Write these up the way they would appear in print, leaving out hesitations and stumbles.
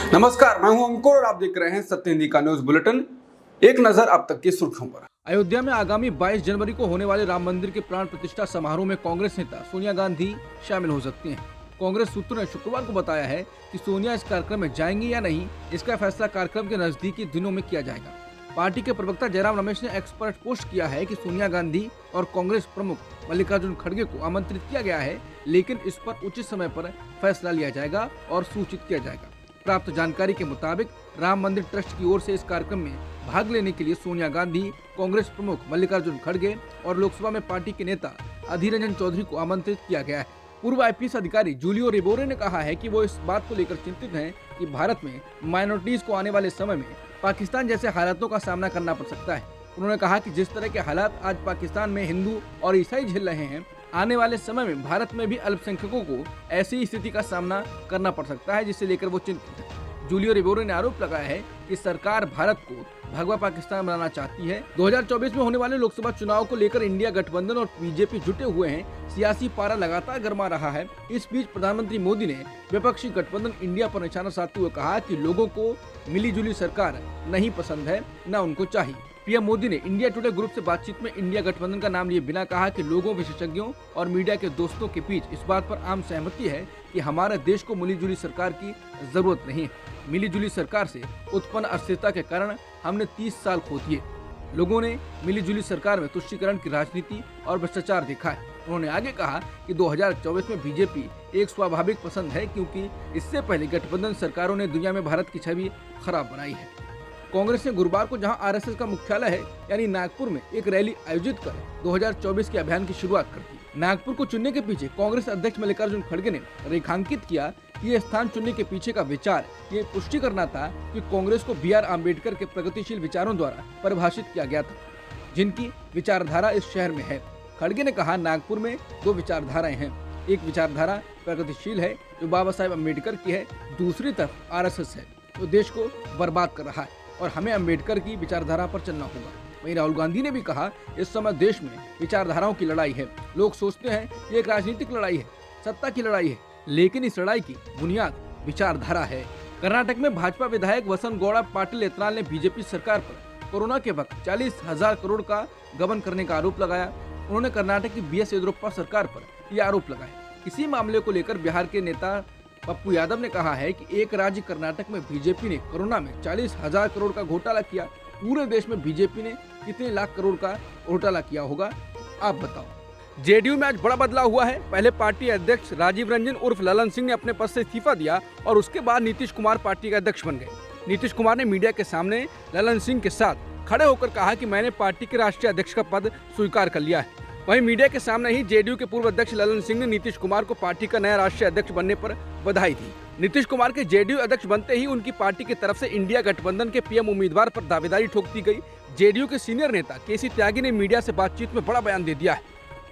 नमस्कार, मैं हूं अंकुर और आप देख रहे हैं सत्य हिंदी का न्यूज बुलेटिन। एक नजर अब तक की सुर्खियों पर। अयोध्या में आगामी 22 जनवरी को होने वाले राम मंदिर के प्राण प्रतिष्ठा समारोह में कांग्रेस नेता सोनिया गांधी शामिल हो सकती हैं। कांग्रेस सूत्रों ने शुक्रवार को बताया है कि सोनिया इस कार्यक्रम में जाएंगी या नहीं, इसका फैसला कार्यक्रम के नजदीकी दिनों में किया जाएगा। पार्टी के प्रवक्ता जयराम रमेश ने एक्स पर पोस्ट किया है कि सोनिया गांधी और कांग्रेस प्रमुख मल्लिकार्जुन खड़गे को आमंत्रित किया गया है, लेकिन इस पर उचित समय पर फैसला लिया जाएगा और सूचित किया जाएगा। प्राप्त जानकारी के मुताबिक राम मंदिर ट्रस्ट की ओर से इस कार्यक्रम में भाग लेने के लिए सोनिया गांधी, कांग्रेस प्रमुख मल्लिकार्जुन खड़गे और लोकसभा में पार्टी के नेता अधीर रंजन चौधरी को आमंत्रित किया गया है। पूर्व आईपीएस अधिकारी जूलियो रिबोरे ने कहा है कि वो इस बात को लेकर चिंतित हैं कि भारत में माइनॉरिटीज को आने वाले समय में पाकिस्तान जैसे हालातों का सामना करना पड़ सकता है। उन्होंने कहा कि जिस तरह के हालात आज पाकिस्तान में हिंदू और ईसाई झेल रहे हैं, आने वाले समय में भारत में भी अल्पसंख्यकों को ऐसी स्थिति का सामना करना पड़ सकता है, जिसे लेकर वो चिंतित है। जूलियो रिबोरे ने आरोप लगाया है कि सरकार भारत को भगवा पाकिस्तान बनाना चाहती है। 2024 में होने वाले लोकसभा चुनाव को लेकर इंडिया गठबंधन और बीजेपी जुटे हुए हैं। सियासी पारा लगातार गर्मा रहा है। इस बीच प्रधानमंत्री मोदी ने विपक्षी गठबंधन इंडिया पर निशाना साधते हुए कहा कि लोगों को मिलीजुली सरकार नहीं पसंद है, न उनको चाहिए। पीएम मोदी ने इंडिया टुडे ग्रुप से बातचीत में इंडिया गठबंधन का नाम लिए बिना कहा कि लोगों, विशेषज्ञों और मीडिया के दोस्तों के बीच इस बात पर आम सहमति है कि हमारे देश को मिलीजुली सरकार की जरूरत नहीं है। मिलीजुली सरकार से उत्पन्न अस्थिरता के कारण हमने 30 साल खो दिए। लोगों ने मिलीजुली सरकार में तुष्टीकरण की राजनीति और भ्रष्टाचार देखा है। उन्होंने आगे कहा कि 2024 में बीजेपी एक स्वाभाविक पसंद है, क्योंकि इससे पहले गठबंधन सरकारों ने दुनिया में भारत की छवि खराब बनाई है। कांग्रेस ने गुरुवार को जहां आरएसएस का मुख्यालय है यानी नागपुर में एक रैली आयोजित कर 2024 के अभियान की शुरुआत कर दी। नागपुर को चुनने के पीछे कांग्रेस अध्यक्ष मल्लिकार्जुन खड़गे ने रेखांकित किया कि ये स्थान चुनने के पीछे का विचार ये पुष्टि करना था कि कांग्रेस को बी आर अम्बेडकर के प्रगतिशील विचारों द्वारा परिभाषित किया गया था, जिनकी विचारधारा इस शहर में है। खड़गे ने कहा, नागपुर में दो विचारधाराएं हैं। एक विचारधारा प्रगतिशील है जो बाबा साहेब अम्बेडकर की है, दूसरी तरफ आरएसएस है जो देश को बर्बाद कर रहा है और हमें अम्बेडकर की विचारधारा पर चलना होगा। वहीं राहुल गांधी ने भी कहा, इस समय देश में विचारधाराओं की लड़ाई है। लोग सोचते हैं ये एक राजनीतिक लड़ाई है, सत्ता की लड़ाई है, लेकिन इस लड़ाई की बुनियाद विचारधारा है। कर्नाटक में भाजपा विधायक वसंत गौड़ा पाटिल यत्नाल ने बीजेपी सरकार पर कोरोना के वक्त 40,000 करोड़ का गबन करने का आरोप लगाया। उन्होंने कर्नाटक की बीएस येदियुरप्पा सरकार पर यह आरोप लगाया। इसी मामले को लेकर बिहार के नेता पप्पू यादव ने कहा है कि एक राज्य कर्नाटक में बीजेपी ने कोरोना में 40,000 करोड़ का घोटाला किया। पूरे देश में बीजेपी ने कितने लाख करोड़ का घोटाला किया होगा, आप बताओ। जेडीयू में आज बड़ा बदलाव हुआ है। पहले पार्टी अध्यक्ष राजीव रंजन उर्फ ललन सिंह ने अपने पद से इस्तीफा दिया और उसके बाद नीतीश कुमार पार्टी के अध्यक्ष बन गए। नीतीश कुमार ने मीडिया के सामने ललन सिंह के साथ खड़े होकर कहा कि मैंने पार्टी के राष्ट्रीय अध्यक्ष का पद स्वीकार कर लिया है। वहीं मीडिया के सामने ही जेडीयू के पूर्व अध्यक्ष ललन सिंह ने नीतीश कुमार को पार्टी का नया राष्ट्रीय अध्यक्ष बनने पर बधाई दी। नीतीश कुमार के जेडीयू अध्यक्ष बनते ही उनकी पार्टी की तरफ से इंडिया गठबंधन के पीएम उम्मीदवार पर दावेदारी ठोक दी गई। जेडीयू के सीनियर नेता केसी त्यागी ने मीडिया से बातचीत में बड़ा बयान दे दिया है।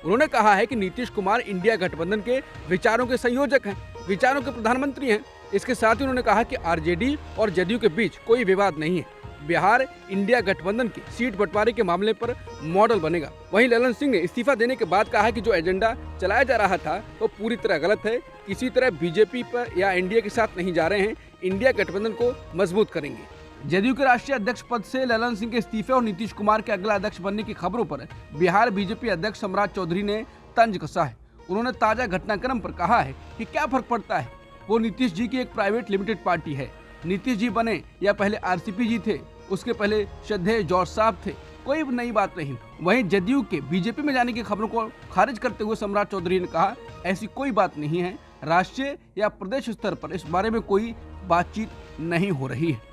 उन्होंने कहा है कि नीतीश कुमार इंडिया गठबंधन के विचारों के संयोजक हैं, विचारों के प्रधानमंत्री हैं। इसके साथ ही उन्होंने कहा कि आरजेडी और जेडीयू के बीच कोई विवाद नहीं है। बिहार इंडिया गठबंधन के सीट बंटवारे के मामले पर मॉडल बनेगा। वहीं ललन सिंह ने इस्तीफा देने के बाद कहा कि जो एजेंडा चलाया जा रहा था वो पूरी तरह गलत है। किसी तरह बीजेपी पर या एनडीए के साथ नहीं जा रहे हैं, इंडिया गठबंधन को मजबूत करेंगे। जेडीयू के राष्ट्रीय अध्यक्ष पद से ललन सिंह के इस्तीफे और नीतीश कुमार के अगला अध्यक्ष बनने की खबरों पर बिहार बीजेपी अध्यक्ष सम्राट चौधरी ने तंज कसा है। उन्होंने ताजा घटनाक्रम पर कहा है कि क्या फर्क पड़ता है, वो नीतीश जी की एक प्राइवेट लिमिटेड पार्टी है। नीतीश जी बने या पहले आरसीपी जी थे, उसके पहले श्रद्धेय जॉर्ज साहब थे, कोई नई बात नहीं। वहीं जदयू के बीजेपी में जाने की खबरों को खारिज करते हुए सम्राट चौधरी ने कहा, ऐसी कोई बात नहीं है, राष्ट्रीय या प्रदेश स्तर पर इस बारे में कोई बातचीत नहीं हो रही है।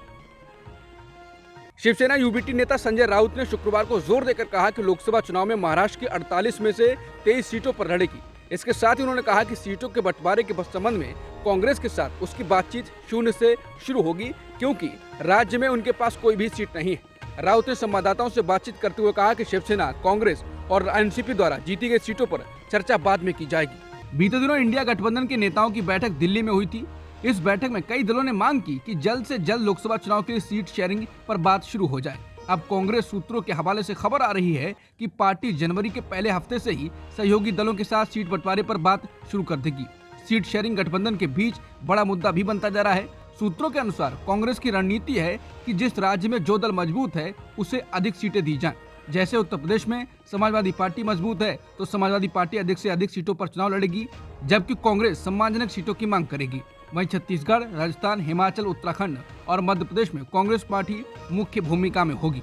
शिवसेना यूबीटी नेता संजय राउत ने शुक्रवार को जोर देकर कहा कि लोकसभा चुनाव में महाराष्ट्र की 48 में से 23 सीटों पर लड़ेगी। इसके साथ ही उन्होंने कहा कि सीटों के बंटवारे के संबंध में कांग्रेस के साथ उसकी बातचीत शून्य से शुरू होगी, क्योंकि राज्य में उनके पास कोई भी सीट नहीं है। राउत ने संवाददाताओं से बातचीत करते हुए कहा कि शिवसेना, कांग्रेस और एनसीपी द्वारा जीती गई सीटों पर चर्चा बाद में की जाएगी। बीते दिनों इंडिया गठबंधन के नेताओं की बैठक दिल्ली में हुई थी। इस बैठक में कई दलों ने मांग की कि जल्द से जल्द लोकसभा चुनाव के लिए सीट शेयरिंग पर बात शुरू हो जाए। अब कांग्रेस सूत्रों के हवाले से खबर आ रही है कि पार्टी जनवरी के पहले हफ्ते से ही सहयोगी दलों के साथ सीट बंटवारे पर बात शुरू कर देगी। सीट शेयरिंग गठबंधन के बीच बड़ा मुद्दा भी बनता जा रहा है। सूत्रों के अनुसार कांग्रेस की रणनीति है कि जिस राज्य में जो दल मजबूत है उसे अधिक सीटें दी जाएं। जैसे उत्तर प्रदेश में समाजवादी पार्टी मजबूत है तो समाजवादी पार्टी अधिक से अधिक सीटों पर चुनाव लड़ेगी, जबकि कांग्रेस सम्मानजनक सीटों की मांग करेगी। वहीं छत्तीसगढ़, राजस्थान, हिमाचल, उत्तराखंड और मध्य प्रदेश में कांग्रेस पार्टी मुख्य भूमिका में होगी।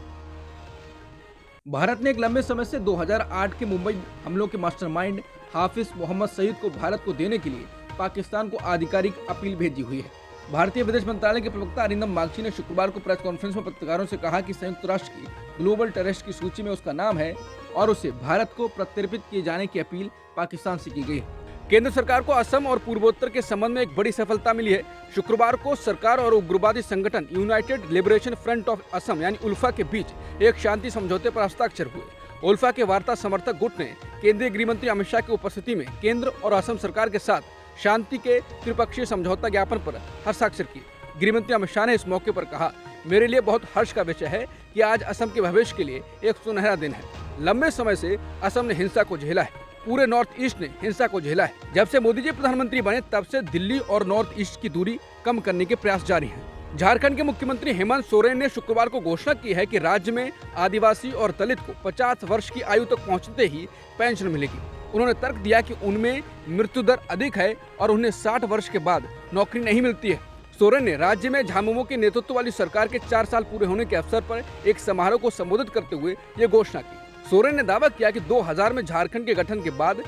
भारत ने एक लंबे समय से 2008 के मुंबई हमलों के मास्टरमाइंड हाफिज मोहम्मद सईद को भारत को देने के लिए पाकिस्तान को आधिकारिक अपील भेजी हुई है। भारतीय विदेश मंत्रालय के प्रवक्ता अरिंदम बागची ने शुक्रवार को प्रेस कॉन्फ्रेंस में पत्रकारों से कहा कि संयुक्त राष्ट्र की ग्लोबल टेररिस्ट की सूची में उसका नाम है और उसे भारत को प्रत्यर्पित किए जाने की अपील पाकिस्तान से की गई है। केंद्र सरकार को असम और पूर्वोत्तर के संबंध में एक बड़ी सफलता मिली है। शुक्रवार को सरकार और उग्रवादी संगठन United liberation front of Assam यानी उल्फा के बीच एक शांति समझौते पर हस्ताक्षर हुए। उल्फा के वार्ता समर्थक गुट ने केंद्रीय गृह मंत्री अमित शाह की उपस्थिति में केंद्र और असम सरकार के साथ शांति के त्रिपक्षीय समझौता ज्ञापन पर हस्ताक्षर किए। गृह मंत्री अमित शाह ने इस मौके पर कहा, मेरे लिए बहुत हर्ष का विषय है कि आज असम के भविष्य के लिए एक सुनहरा दिन है। लंबे समय से असम ने हिंसा को झेला है, पूरे नॉर्थ ईस्ट ने हिंसा को झेला है। जब से मोदी जी प्रधानमंत्री बने तब से दिल्ली और नॉर्थ ईस्ट की दूरी कम करने के प्रयास जारी हैं। झारखंड के मुख्यमंत्री हेमंत सोरेन ने शुक्रवार को घोषणा की है कि राज्य में आदिवासी और दलित को 50 वर्ष की आयु तक पहुंचते ही पेंशन मिलेगी। उन्होंने तर्क दिया कि उनमें मृत्यु दर अधिक है और उन्हें 60 वर्ष के बाद नौकरी नहीं मिलती है। सोरेन ने राज्य में झामुमो के नेतृत्व वाली सरकार के 4 साल पूरे होने के अवसर पर एक समारोह को संबोधित करते हुए ये घोषणा की। सोरेन ने दावा किया कि 2000 में झारखंड के गठन के बाद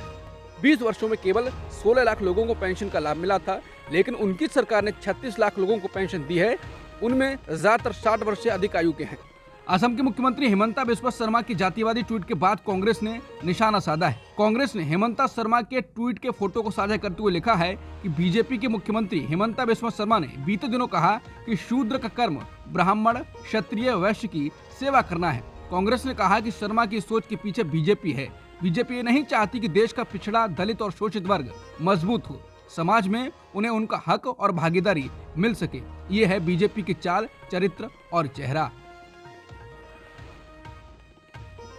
20 वर्षों में केवल 16 लाख लोगों को पेंशन का लाभ मिला था, लेकिन उनकी सरकार ने 36 लाख लोगों को पेंशन दी है। उनमें ज्यादातर 60 वर्ष से अधिक आयु के हैं। असम के मुख्यमंत्री हिमंता बिस्वा शर्मा की जातिवादी ट्वीट के बाद कांग्रेस ने निशाना साधा है। कांग्रेस ने हिमंता शर्मा के ट्वीट के फोटो को साझा करते हुए लिखा है कि बीजेपी के मुख्यमंत्री हिमंता बिस्वा शर्मा ने बीते दिनों कहा कि शूद्र का कर्म ब्राह्मण, क्षत्रिय, वैश्य की सेवा करना है। कांग्रेस ने कहा कि शर्मा की सोच के पीछे बीजेपी है। बीजेपी ये नहीं चाहती कि देश का पिछड़ा, दलित और शोषित वर्ग मजबूत हो, समाज में उन्हें उनका हक और भागीदारी मिल सके। ये है बीजेपी की चाल, चरित्र और चेहरा।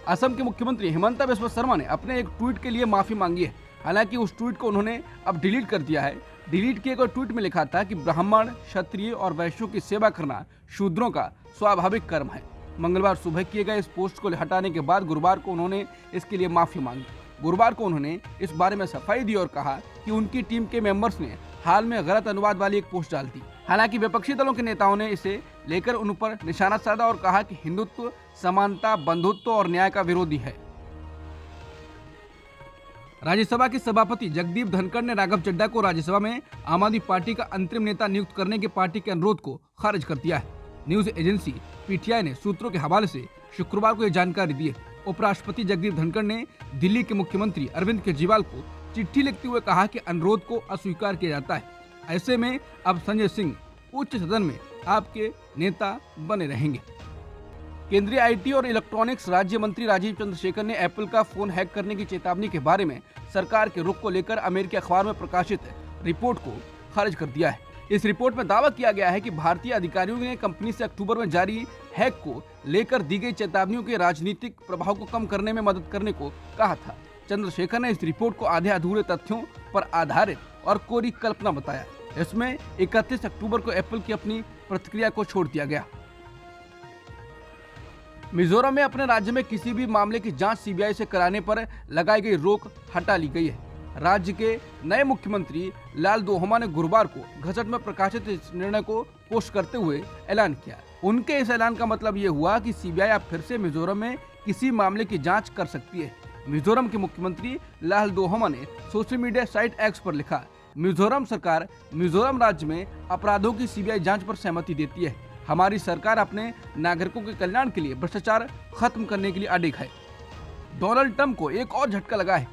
असम के मुख्यमंत्री हिमंता बिस्वा शर्मा ने अपने एक ट्वीट के लिए माफी मांगी है। हालांकि उस ट्वीट को उन्होंने अब डिलीट कर दिया है। डिलीट किए गए ट्वीट में लिखा था कि ब्राह्मण, क्षत्रिय और वैश्यों की सेवा करना शूद्रों का स्वाभाविक कर्म है। मंगलवार सुबह किए गए इस पोस्ट को हटाने के बाद गुरुवार को उन्होंने इसके लिए माफी मांगी। गुरुवार को उन्होंने इस बारे में सफाई दी और कहा कि उनकी टीम के मेंबर्स ने हाल में गलत अनुवाद वाली एक पोस्ट डाल दी। हालांकि विपक्षी दलों के नेताओं ने इसे लेकर उन पर निशाना साधा और कहा कि हिंदुत्व, समानता, बंधुत्व और न्याय का विरोधी है। राज्यसभा के सभापति जगदीप धनखड़ ने राघव चड्ढा को राज्यसभा में आम आदमी पार्टी का अंतरिम नेता नियुक्त करने के पार्टी के अनुरोध को खारिज कर दिया है। न्यूज एजेंसी पीटीआई ने सूत्रों के हवाले से शुक्रवार को यह जानकारी दी है। उपराष्ट्रपति जगदीप धनखड़ ने दिल्ली के मुख्यमंत्री अरविंद केजरीवाल को चिट्ठी लिखते हुए कहा कि अनुरोध को अस्वीकार किया जाता है। ऐसे में अब संजय सिंह उच्च सदन में आपके नेता बने रहेंगे। केंद्रीय आईटी और इलेक्ट्रॉनिक्स राज्य मंत्री राजीव चंद्रशेखर ने एप्पल का फोन हैक करने की चेतावनी के बारे में सरकार के रुख को लेकर अमेरिकी अखबार में प्रकाशित रिपोर्ट को खारिज कर दिया है। इस रिपोर्ट में दावा किया गया है कि भारतीय अधिकारियों ने कंपनी से अक्टूबर में जारी हैक को लेकर दी गई चेतावनियों के राजनीतिक प्रभाव को कम करने में मदद करने को कहा था। चंद्रशेखर ने इस रिपोर्ट को आधे अधूरे तथ्यों पर आधारित और कोरी कल्पना बताया। इसमें 31 अक्टूबर को एप्पल की अपनी प्रतिक्रिया को छोड़ दिया गया। मिजोरम में अपने राज्य में किसी भी मामले की जांच सीबीआई से कराने पर लगाई गई रोक हटा ली गई है। राज्य के नए मुख्यमंत्री लालदोहमा ने गुरुवार को गजट में प्रकाशित इस निर्णय को पोस्ट करते हुए ऐलान किया। उनके इस ऐलान का मतलब ये हुआ कि सीबीआई अब फिर से मिजोरम में किसी मामले की जांच कर सकती है। मिजोरम के मुख्यमंत्री लालदोहमा ने सोशल मीडिया साइट एक्स पर लिखा, मिजोरम सरकार मिजोरम राज्य में अपराधों की सीबीआई जांच पर सहमति देती है। हमारी सरकार अपने नागरिकों के कल्याण के लिए भ्रष्टाचार खत्म करने के लिए अडिग है। डोनाल्ड ट्रंप को एक और झटका लगा है।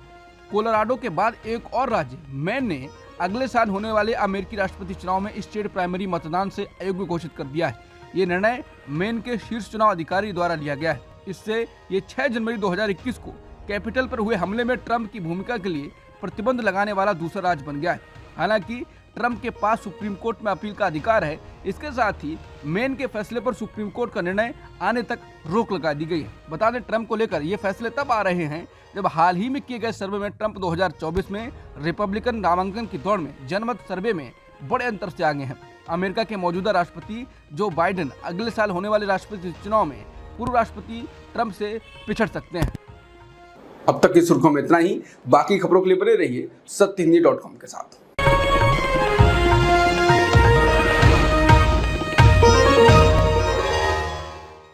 कोलोराडो के बाद एक और राज्य मैन ने अगले साल होने वाले अमेरिकी राष्ट्रपति चुनाव में स्टेट प्राइमरी मतदान से अयोग्य घोषित कर दिया है। ये निर्णय मेन के शीर्ष चुनाव अधिकारी द्वारा लिया गया है। इससे ये 6 जनवरी 2021 को कैपिटल पर हुए हमले में ट्रंप की भूमिका के लिए प्रतिबंध लगाने वाला दूसरा राज्य बन गया है। हालांकि ट्रंप के पास सुप्रीम कोर्ट में अपील का अधिकार है। इसके साथ ही मेन के फैसले पर सुप्रीम कोर्ट का निर्णय आने तक रोक लगा दी गई है। बता दें, ट्रंप को लेकर ये फैसले तब आ रहे हैं जब हाल ही में किए गए सर्वे में ट्रंप 2024 में रिपब्लिकन नामांकन की दौड़ में जनमत सर्वे में बड़े अंतर से आगे हैं। अमेरिका के मौजूदा राष्ट्रपति जो बाइडेन अगले साल होने वाले राष्ट्रपति चुनाव में पूर्व राष्ट्रपति ट्रंप से पिछड़ सकते हैं। अब तक की सुर्खियों में इतना ही। बाकी खबरों के लिए बने रहिए सत्यहिंदी.com के साथ।